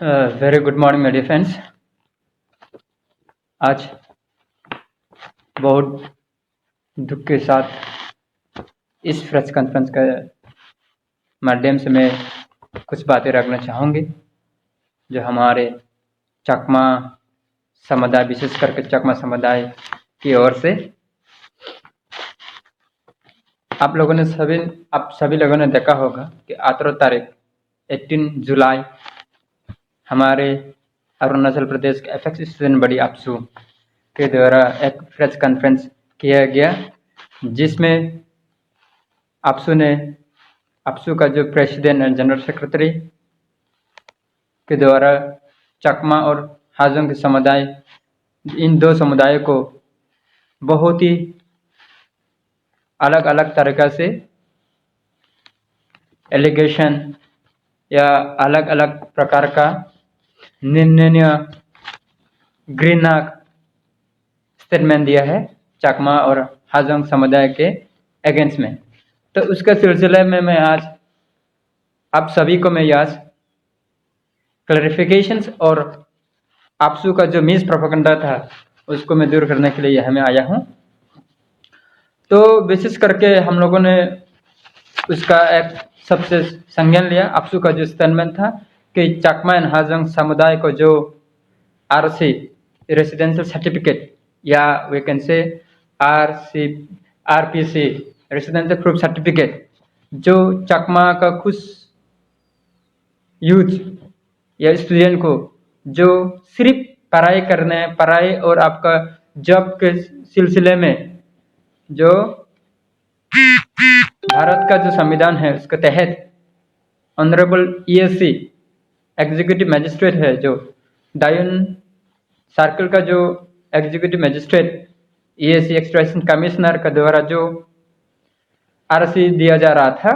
Very good morning मेरे friends. आज बहुत दुख के साथ इस प्रेस कॉन्फ्रेंस के माध्यम से मैं कुछ बातें रखना चाहूँगी जो हमारे चकमा समुदाय, विशेष करके चकमा समुदाय की ओर से। आप सभी लोगों ने देखा होगा कि 18 तारीख 18 जुलाई हमारे अरुणाचल प्रदेश के एपेक्स स्टूडेंट बॉडी अपसू के द्वारा एक प्रेस कॉन्फ्रेंस किया गया, जिसमें अपसू का जो प्रेसिडेंट एंड जनरल सेक्रेटरी के द्वारा चकमा और हाजोंग के समुदाय, इन दो समुदायों को बहुत ही अलग अलग तरीक़ा से एलिगेशन या अलग अलग प्रकार का निर्णय घृणा स्टेटमेंट दिया है चकमा और हाजोंग समुदाय के अगेंस्ट में। तो उसके सिलसिले में मैं आज आप सभी को मैं आज क्लैरिफिकेशंस और अपसू का जो मिस प्रोपेगेंडा था उसको मैं दूर करने के लिए यहाँ में आया हूँ। तो विशेष करके हम लोगों ने उसका एक सबसे संज्ञान लिया। अपसू का जो स्टेटमेंट था कि चकमा एंड हाजोंग समुदाय को जो आरसी रेसिडेंशियल सर्टिफिकेट या we can say RPC residential proof certificate जो चकमा का कुछ यूथ या स्टूडेंट को जो सिर्फ पढ़ाई और आपका जॉब के सिलसिले में जो भारत का जो संविधान है उसके तहत ऑनरेबल ESC एग्जीक्यूटिव मैजिस्ट्रेट है, जो डायन सर्कल का जो executive magistrate ESC extraction commissioner का द्वारा जो आरसी दिया जा रहा था,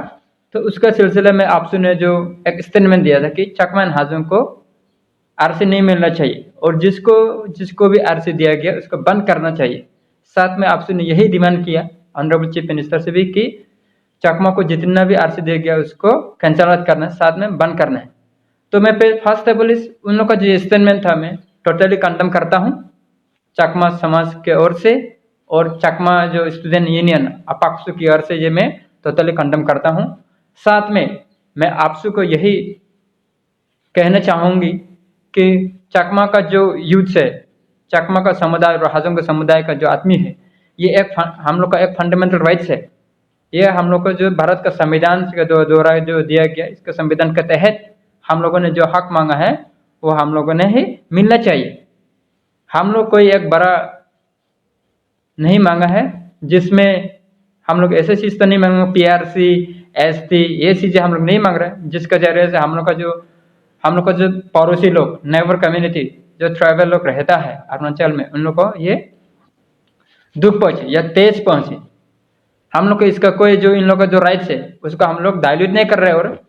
तो उसका सिलसिले में आपसू ने जो एक स्टेटमेंट दिया था कि चकमा एंड हाजोंग को आरसी नहीं मिलना चाहिए और जिसको भी आरसी दिया गया उसको बंद करना चाहिए। साथ में आपसू ने यही डिमांड किया ऑनरेबल चीफ मिनिस्टर से भी कि चकमा को जितना भी आरसी दिया गया उसको कैंसल करना है, साथ में बंद करना है। तो मैं फर्स्ट ऑफ ऑल उन लोग का जो स्टेटमेंट था मैं टोटली कंडेम करता हूँ चकमा समाज के ओर से, और चकमा जो स्टूडेंट यूनियन अपाक्सू की ओर से ये मैं टोटली कंडेम करता हूँ। साथ में मैं आपसू को यही कहना चाहूँगी कि चकमा का जो यूथ है, चकमा का समुदाय और हाजोंग का समुदाय का जो आदमी है, ये हम लोग का एक फंडामेंटल राइट्स है। ये हम लोग को जो भारत का संविधान के द्वारा जो दिया गया, इसके संविधान के तहत हम लोगों ने जो हक मांगा है वो हम लोगों ने ही मिलना चाहिए। हम लोग कोई एक बड़ा नहीं मांगा है, जिसमें हम लोग ऐसे चीज़ तो नहीं मांगे PRC ST ये चीज़ें हम लोग नहीं मांग रहे, जिसके जरिए से हम लोग का जो पड़ोसी लोग, नेबर कम्युनिटी जो ट्राइबल लोग रहता है अरुणाचल में, उन लोग को ये दुख पहुँचे या तेज पहुँचे। हम लोग को इसका कोई जो इन लोग का जो राइट्स है उसको हम लोग डायल्यूट नहीं कर रहे और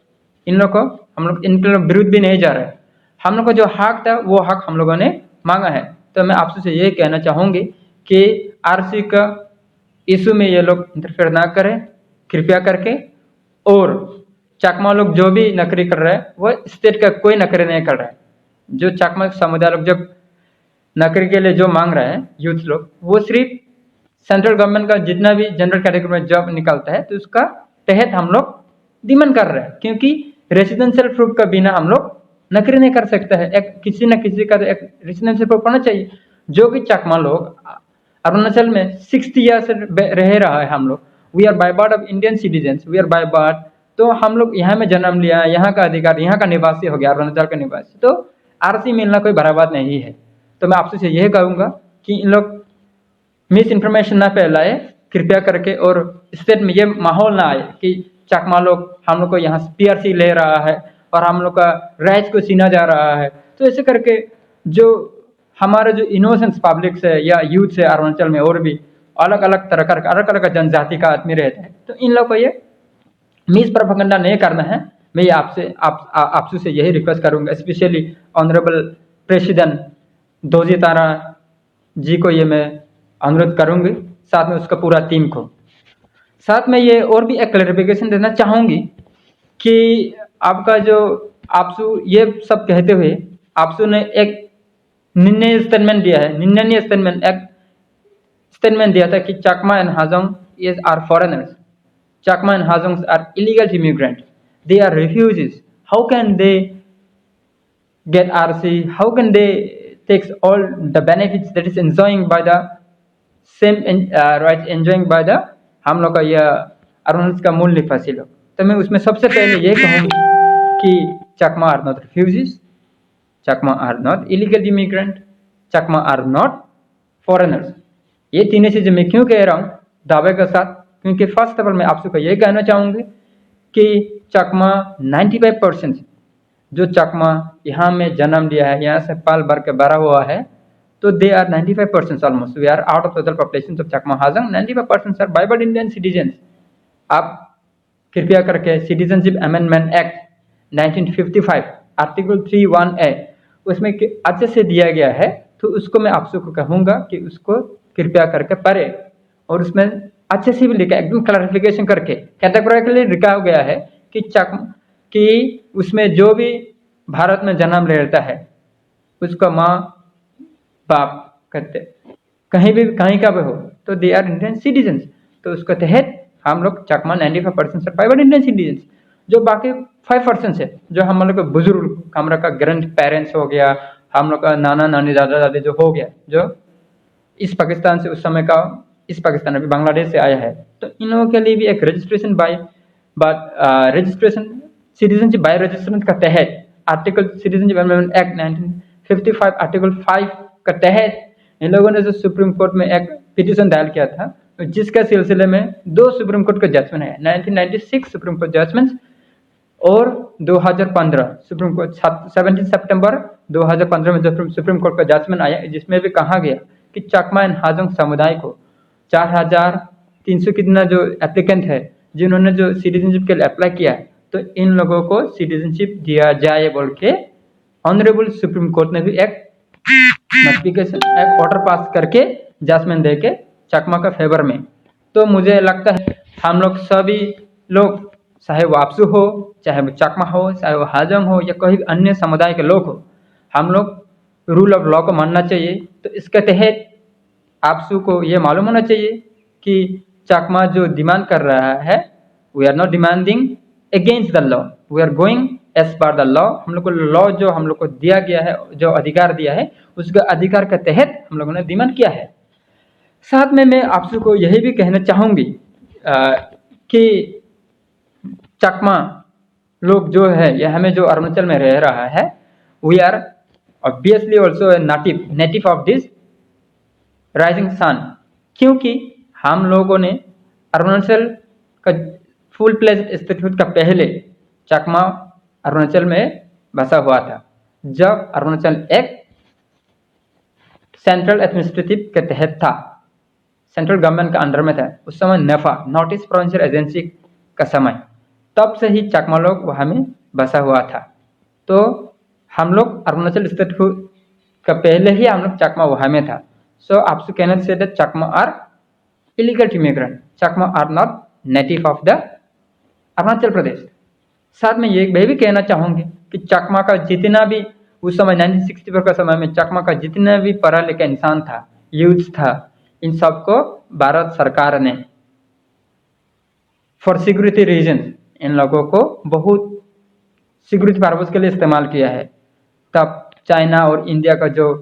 हम लोग इनके विरुद्ध भी नहीं जा रहे। हम लोग का जो हक था वो हक हम लोगों ने मांगा है। तो मैं आपसे ये कहना चाहूँगी कि आरसी का इशू में ये लोग इंटरफेयर ना करें कृपया करके, और चकमा लोग जो भी नकरी कर रहे हैं वो स्टेट का कोई नकरी नहीं कर रहा है। जो चकमा समुदाय लोग जब नकरी के लिए जो मांग रहे हैं यूथ लोग, वो सिर्फ सेंट्रल गवर्नमेंट का जितना भी जनरल कैटेगरी में जॉब निकलता है तो उसका तहत हम लोग डिमांड कर रहे हैं, क्योंकि रेसिडेंशियल प्रूफ का बिना हम लोग नकरी नहीं कर सकते हैं। एक किसी न किसी का एक रेसिडेंशियल प्रूफ होना चाहिए। जो कि चकमा लोग अरुणाचल में 60 ईयर से रह रहा है, हम लोग we are by birth of Indian citizens, we are by birth, तो हम लोग यहाँ में जन्म लिया, यहाँ का अधिकार, यहाँ का निवासी हो गया, अरुणाचल का निवासी, तो आरसी मिलना कोई बड़ा बात नहीं है। तो मैं आपसे यही कहूँगा कि इन लोग मिस इन्फॉर्मेशन ना फैलाए कृपया करके, और स्टेट में ये माहौल ना आए कि चकमा लोग हम लोग को यहाँ PRC ले रहा है और हम लोग का राइट्स को छीना जा रहा है। तो ऐसे करके जो हमारे जो इनोसेंस पब्लिक से या यूथ से अरुणाचल में और भी अलग अलग तरह का जनजाति का आदमी रहता है, तो इन लोग को ये मिस प्रोपेगेंडा नहीं करना है। मैं आपसे से यही रिक्वेस्ट करूँगा, स्पेशली ऑनरेबल प्रेसिडेंट दोजी तारा जी को ये मैं अनुरोध करूँगी, साथ में उसका पूरा टीम को। साथ में ये और भी एक क्लैरिफिकेशन देना चाहूँगी कि आपका जो आपसू ये सब कहते हुए आपसू ने एक निर्णय स्टेटमेंट दिया है, निर्णय स्टेटमेंट एक स्टेटमेंट दिया था कि Chakma and Hajong is are foreigners, Chakma and Hajong are illegal immigrant, they are refugees, how can they get RC, how can they take all the benefits that is enjoying by the same right enjoying by the हम लोग का यह अरुणाचल का मूल निवासी लोग। तो मैं उसमें सबसे पहले ये कहूँगी कि Chakma are not refugees, Chakma are not illegal immigrant, Chakma are not foreigners. ये तीनों चीजें मैं क्यों कह रहा हूँ दावे के साथ, क्योंकि फर्स्ट ऑफ ऑल मैं आप सबको ये कहना चाहूँगी कि चकमा 95% जो चकमा यहाँ में जन्म लिया है, यहाँ से पाल भर के बड़ा हुआ है, तो they are 95% almost, we are out of total population of Chakma Hajong, 95% are बाइबल इंडियन सिटीजन्स। आप कृपया करके citizenship amendment act 1955 article 3(1)(a) उसमें अच्छे से दिया गया है, तो उसको मैं आप सबको कहूँगा कि उसको कृपया करके पढ़े, और उसमें अच्छे से भी लिखा एकदम क्लैरिफिकेशन करके कैटेगोरिकली लिखा गया है कि उसमें जो भी भारत में जन्म लेता है उसका माँ बाप कहते कहीं का भी हो तो दे आर इंडियन सिटीजन्स। तो उसके तहत हम लोग चकमा 95% बाइबल इंडियन सिटीजन्स। जो बाकी 5% है जो हम लोग का बुजुर्ग, हम लोग का ग्रैंड पेरेंट्स हो गया, हम लोग का नाना नानी दादा दादी जो हो गया, जो इस पाकिस्तान से उस समय का इस पाकिस्तान अभी बांग्लादेश से आया है, तो इन लोगों के लिए भी एक registration registration citizenship by registration का तहत article citizenship amendment act 1955 article 5 का तहत इन लोगों ने जो सुप्रीम कोर्ट में एक पिटीशन दायर किया था, जिसके सिलसिले में 2 सुप्रीम कोर्ट का जजमेंट है, 1996 सुप्रीम कोर्ट जजमेंट और 2015 सुप्रीम कोर्ट 17 सितंबर 2015 में जो सुप्रीम कोर्ट का जजमेंट आया, जिसमें भी कहा गया कि चकमा एंड हाजोंग समुदाय को 4300 कितना जो एप्लीकेंट है जिन्होंने जो सिटीजनशिप के लिए अप्लाई किया है, तो इन लोगों को सिटीजनशिप दिया जाए बोल के ऑनरेबल सुप्रीम कोर्ट ने भी एक नोटिफिकेशन एक ऑर्डर पास करके जजमेंट दे के चकमा का फेवर में। तो मुझे लगता है हम लोग सभी लोग, चाहे वो आपसू हो, चाहे वो चकमा हो, चाहे वो हाजोंग हो या कोई अन्य समुदाय के लोग हो, हम लोग रूल ऑफ लॉ को मानना चाहिए। तो इसके तहत आपसू को ये मालूम होना चाहिए कि चकमा जो डिमांड कर रहा है, we are not demanding against the law, we are going as per the law. हम लोग को लॉ जो हम लोग को दिया गया है, जो अधिकार दिया है, उसके अधिकार के तहत हम लोगों ने डिमांड किया है। साथ में मैं आपसे को यही भी कहना चाहूँगी कि चकमा लोग जो है ये हमें जो अरुणाचल में रह रहा है, we are obviously also native of this rising sun, क्योंकि हम लोगों ने अरुणाचल का फुल प्लेज स्टेटहुड का पहले चकमा अरुणाचल में बसा हुआ था। जब अरुणाचल एक सेंट्रल एडमिनिस्ट्रेटिव के तहत था, सेंट्रल गवर्नमेंट का अंडर में था, उस समय नेफा नॉर्थ ईस्ट प्रोविंशियल एजेंसी का समय, तब से ही चकमा लोग वहाँ में बसा हुआ था। तो हम लोग अरुणाचल स्टेटहुड का पहले ही हम लोग चकमा वहाँ में था। सो आपसे कहना चाहिए Chakma are illegal immigrant, Chakma are not native of the Arunachal Pradesh. साथ में ये भी कहना चाहूँगी कि चकमा का जितना भी उस समय 1964 का समय में चकमा का जितना भी पढ़ा लिखा इंसान था, यूथ था, इन सबको भारत सरकार ने फॉर सिक्योरिटी रीजन इन लोगों को बहुत सिक्योरिटी पर्पज के लिए इस्तेमाल किया है। तब चाइना और इंडिया का जो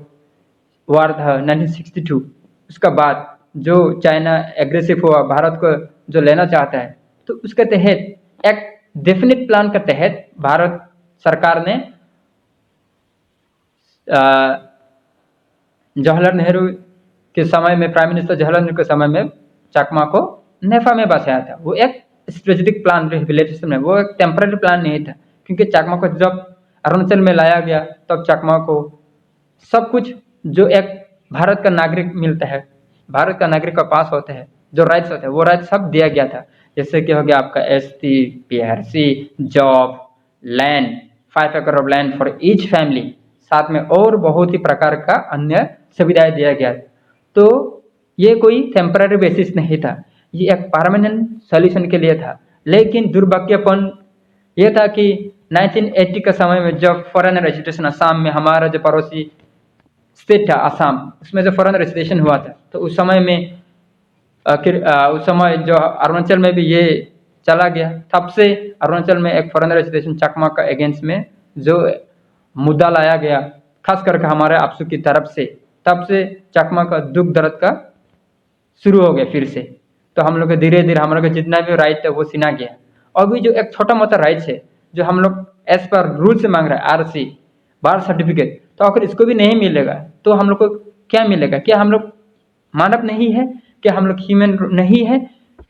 वार था 1962, उसका बाद जो चाइना एग्रेसिव हुआ, भारत को जो लेना चाहता है, तो उसके तहत एक डेफिनेट प्लान के तहत भारत सरकार ने जवाहरलाल नेहरू के समय में, प्राइम मिनिस्टर जवाहरलाल नेहरू के समय में चकमा को नेफा में बसाया था। वो एक स्ट्रेटेजिक प्लान रिलेटेड में, वो एक टेम्पररी प्लान नहीं था, क्योंकि चकमा को जब अरुणाचल में लाया गया तब चकमा को सब कुछ जो एक भारत का नागरिक मिलता है, भारत का नागरिक का पास होता है, जो राइट्स होते हैं, वो राइट्स सब दिया गया था। जैसे कि हो गया आपका ST, PRC, जॉब, लैंड, 5 एकड़ of land for each family, साथ में और बहुत ही प्रकार का अन्य सुविधाएं दिया गया। तो ये कोई टेम्पररी बेसिस नहीं था, ये एक परमानेंट सॉल्यूशन के लिए था। लेकिन दुर्भाग्यपूर्ण ये था कि 1980 का समय में जब फॉरेन रजिस्ट्रेशन असम में, हमारा जो पड़ोसी स्टेट था असम, उसमें जो फॉरेन रजिस्ट्रेशन हुआ था, तो उस समय में उस समय जो अरुणाचल में भी ये चला गया। तब से अरुणाचल में एक फॉरेन रजिस्ट्रेशन चकमा का अगेंस्ट में जो मुद्दा लाया गया, खास करके हमारे आपसू की तरफ से, तब से चकमा का दुख दर्द का शुरू हो गया फिर से। तो हम लोग धीरे धीरे हम लोग जितना भी राइट है वो सीना गया। अभी जो एक छोटा मोटा राइट है जो हम लोग एज पर रूल से मांग रहे हैं, RC बार्थ सर्टिफिकेट, तो अगर इसको भी नहीं मिलेगा तो हम लोग को क्या मिलेगा? क्या हम लोग मानव नहीं है? क्या हम लोग ह्यूमन नहीं है?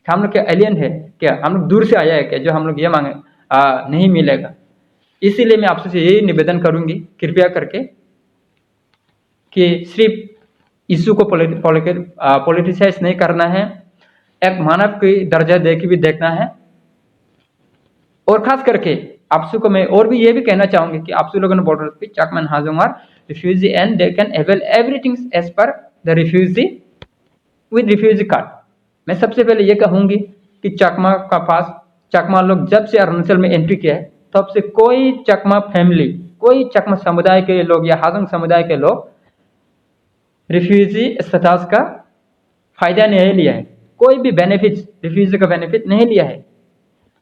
हम लोग क्या एलियन है? क्या हम लोग दूर से आया है क्या जो हम लोग ये मांगे नहीं मिलेगा? इसीलिए मैं आपसे यही निवेदन करूंगी कृपया करके कि सिर्फ इशू को पॉलिटिसाइज नहीं करना है, एक मानव की दर्जा दे के भी देखना है। और खास करके आपसू को मैं और भी ये भी कहना चाहूंगी कि आपसू लोगों ने बॉर्डर पे Chakma and Hajong are refugee and they can avail everything as per the refugee with refugee card. मैं सबसे पहले ये कहूंगी कि चकमा का पास, चकमा लोग जब से अरुणाचल में एंट्री किया है तब से कोई चकमा फैमिली, कोई चकमा समुदाय के लोग या हाजोंग समुदाय के लोग रिफ्यूजी स्टेटस का फायदा नहीं लिया है। कोई भी बेनिफिट, रिफ्यूजी का बेनिफिट नहीं लिया है।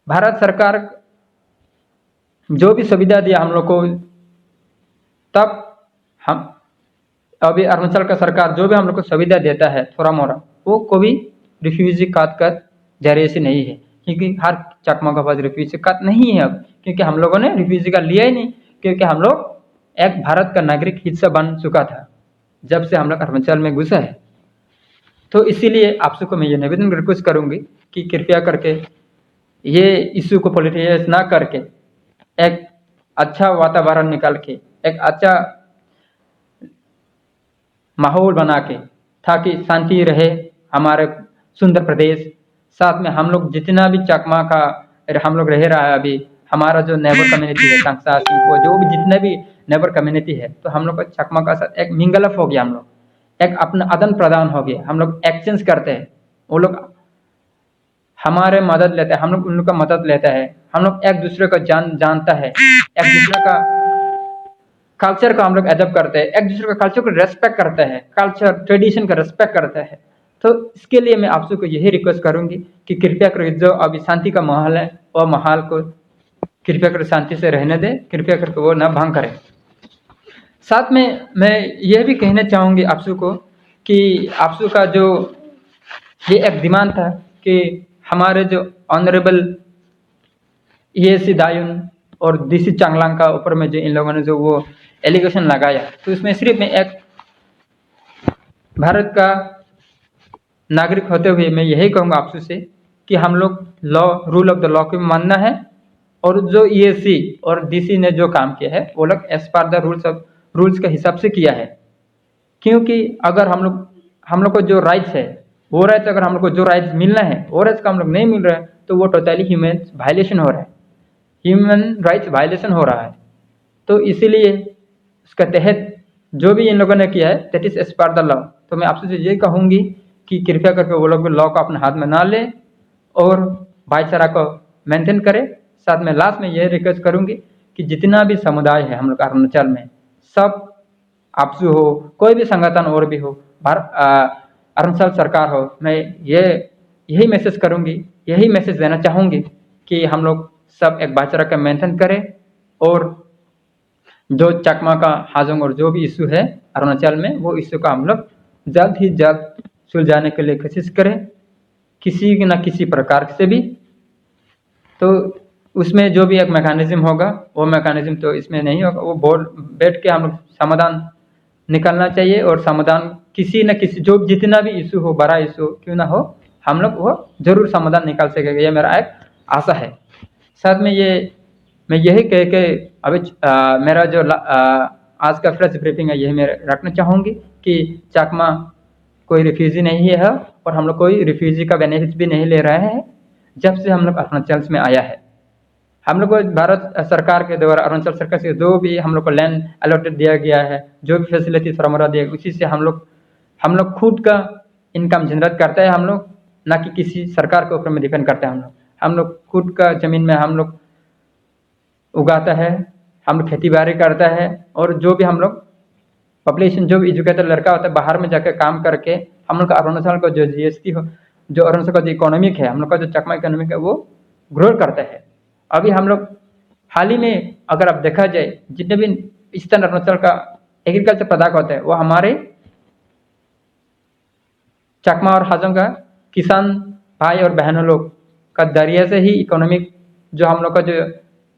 भारत सरकार जो भी सुविधा दिया हम लोग को, तब हम अभी अरुणाचल का सरकार जो भी हम लोग को सुविधा देता है थोड़ा मोड़ा, वो कोई रिफ्यूजी कार्ड का जरिए से नहीं है, क्योंकि हर चकमा के पास रिफ्यूजी कार्ड नहीं है अब, क्योंकि हम लोगों ने रिफ्यूजी कार्ड लिया ही नहीं, क्योंकि हम लोग एक भारत का नागरिक हिस्सा बन चुका था जब से हम लोग अरुणाचल में घुसा है। तो इसीलिए आप सबको मैं ये निवेदन रिक्वेस्ट करूंगी कि कृपया करके ये इश्यू को पॉलिटिसाइज ना करके एक अच्छा वातावरण निकाल के, एक अच्छा माहौल बना के, ताकि शांति रहे हमारे सुंदर प्रदेश। साथ में हम लोग जितना भी चकमा का हम लोग रह रहा है, अभी हमारा जो नेबर कम्युनिटी है तंगसा सिंह, जो भी जितने भी नेबर कम्युनिटी है, तो हम लोग का चकमा का साथ एक मिंगल अप हो गया, हम लोग एक अपना आदान प्रदान हो गया, हम लोग एक्सचेंज करते हैं, वो लोग हमारे मदद लेते हैं, हम लोग उन लोग का मदद लेते हैं, हम लोग एक दूसरे को जानता है, एक दूसरे का कल्चर को हम लोग एडप्ट करते हैं, एक दूसरे का कल्चर को रेस्पेक्ट करते हैं, कल्चर ट्रेडिशन का रेस्पेक्ट करते हैं। तो इसके लिए मैं आप सबको यही रिक्वेस्ट करूंगी कि कृपया करके जो अभी शांति का माहौल है और माहौल को कृपया करके शांति से रहने दें, कृपया करके वो ना भंग करें। साथ में मैं यह भी कहना चाहूंगी आप सबको कि आप सब का जो ये एक डिमांड था कि हमारे जो ऑनरेबल EAC दायुन और DC चांगलांग का ऊपर में जो इन लोगों ने जो वो एलिगेशन लगाया, तो इसमें सिर्फ मैं एक भारत का नागरिक होते हुए मैं यही कहूँगा आपसे से कि हम लोग law, rule of the law को मानना है, और जो EAC और DC ने जो काम किया है वो लोग एज पर द रूल्स के हिसाब से किया है। क्योंकि अगर हम लोग को जो राइट्स है, वो राइट्स अगर हम लोग को जो राइट्स मिलना है वो राइट्स का हम लोग नहीं मिल रहा है, तो वो टोटली ह्यूमन वायलेशन हो रहा है, ह्यूमन राइट्स वायलेशन हो रहा है। तो इसीलिए उसका तहत जो भी इन लोगों ने किया है that is as per the law. तो मैं आपसे ये कहूँगी कि कृपया करके वो लोग लॉ को अपने हाथ में ना ले और भाईचारा को मेंटेन करें। साथ में लास्ट में यह रिक्वेस्ट करूँगी कि जितना भी समुदाय है हम लोग अरुणाचल में, सब आपसे हो, कोई भी संगठन और भी हो, अरुणाचल सरकार हो, मैं यही मैसेज करूँगी, यही मैसेज देना चाहूँगी कि हम लोग सब एक भाईचारा का मेंटेन करें, और जो चकमा का हाजोंग और जो भी इशू है अरुणाचल में, वो इशू का हम लोग जल्द ही जल्द सुलझाने के लिए कोशिश करें, किसी न किसी प्रकार से भी। तो उसमें जो भी एक मैकेनिज्म होगा, वो मैकेनिज्म तो इसमें नहीं होगा, वो बोर्ड बैठ के हम लोग समाधान निकलना चाहिए, और समाधान किसी न किसी जो जितना भी इशू हो, बड़ा इशू क्यों ना हो, हम लोग वो जरूर समाधान निकाल सकेंगे, ये मेरा एक आशा है। साथ में मैं यही कह के अभी मेरा जो आज का फ्रेश ब्रीफिंग है यही मैं रखना चाहूँगी कि चकमा कोई रिफ्यूजी नहीं है, और हम लोग कोई रिफ्यूजी का बेनिफिट भी नहीं ले रहे हैं जब से हम लोग अरुणाचल में आया है। हम लोग को भारत सरकार के द्वारा, अरुणाचल सरकार से जो भी हम लोग को लैंड अलॉटेड दिया गया है, जो भी फैसिलिटी फरामरा दिया गया, उसी से हम लोग खुद का इनकम जनरेट करते हैं, हम लोग ना कि किसी सरकार के ऊपर में डिपेंड करते हैं। हम लोग खुद का ज़मीन में हम लोग उगाता है, हम लोग खेती बाड़ी करता है, और जो भी हम लोग पॉपुलेशन जो भी एजुकेटेड लड़का होता है बाहर में जाकर काम करके हम लोग का अरुणाचल का जो जीएसटी हो, जो अरुणाचल का जो इकोनॉमिक है, हम लोग का जो चकमा इकोनॉमिक है वो ग्रो करता है। अभी हम लोग हाल ही में अगर आप देखा जाए जितने भी ईस्टर्न अरुणाचल का एग्रीकल्चर प्रोडक्ट होता है वो हमारे चकमा और हाजों का किसान भाई और बहनों लोग का जरिए से ही इकोनॉमिक जो हम लोग का जो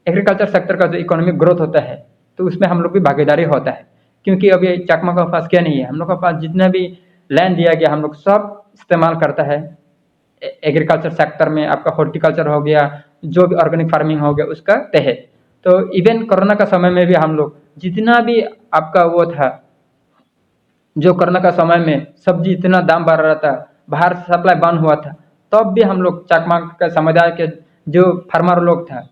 एग्रीकल्चर सेक्टर का जो इकोनॉमिक ग्रोथ होता है तो उसमें हम लोग भी भागीदारी होता है। क्योंकि अभी चकमा के पास क्या नहीं है, हम लोग के पास जितना भी लैंड दिया गया हम लोग सब इस्तेमाल करता है एग्रीकल्चर सेक्टर में। आपका हॉर्टिकल्चर हो गया, जो भी ऑर्गेनिक फार्मिंग हो गया उसका तहत। तो इवन कोरोना का समय में भी हम लोग जितना भी आपका वो था, जो कोरोना का समय में सब्जी इतना दाम बढ़ रहा था, बाहर से सप्लाई बंद हुआ था, तब भी हम लोग चकमा के समुदाय के जो फार्मर लोग था,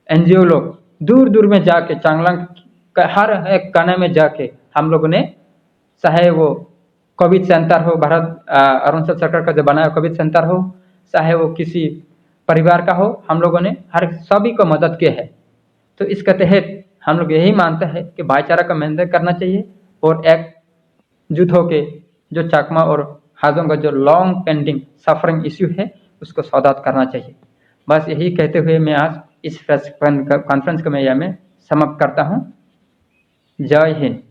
एनजीओ लोग दूर दूर में जाके चांगलांग का हर एक कोने में जाके हम लोगों ने, चाहे वो कोविड सेंटर हो, भारत अरुणाचल सरकार का जो बनाया कोविड सेंटर हो, चाहे वो किसी परिवार का हो, हम लोगों ने हर सभी को मदद की है। तो इसके तहत हम लोग यही मानते हैं कि भाईचारा का मेंटेन करना चाहिए और एक जुट होके जो चकमा और हाजों का जो लॉन्ग पेंडिंग सफरिंग इश्यू है उसको सॉल्व आउट करना चाहिए। बस यही कहते हुए मैं आज इस प्रेस कॉन्फ्रेंस को मैं समाप्त करता हूँ। जय हिंद।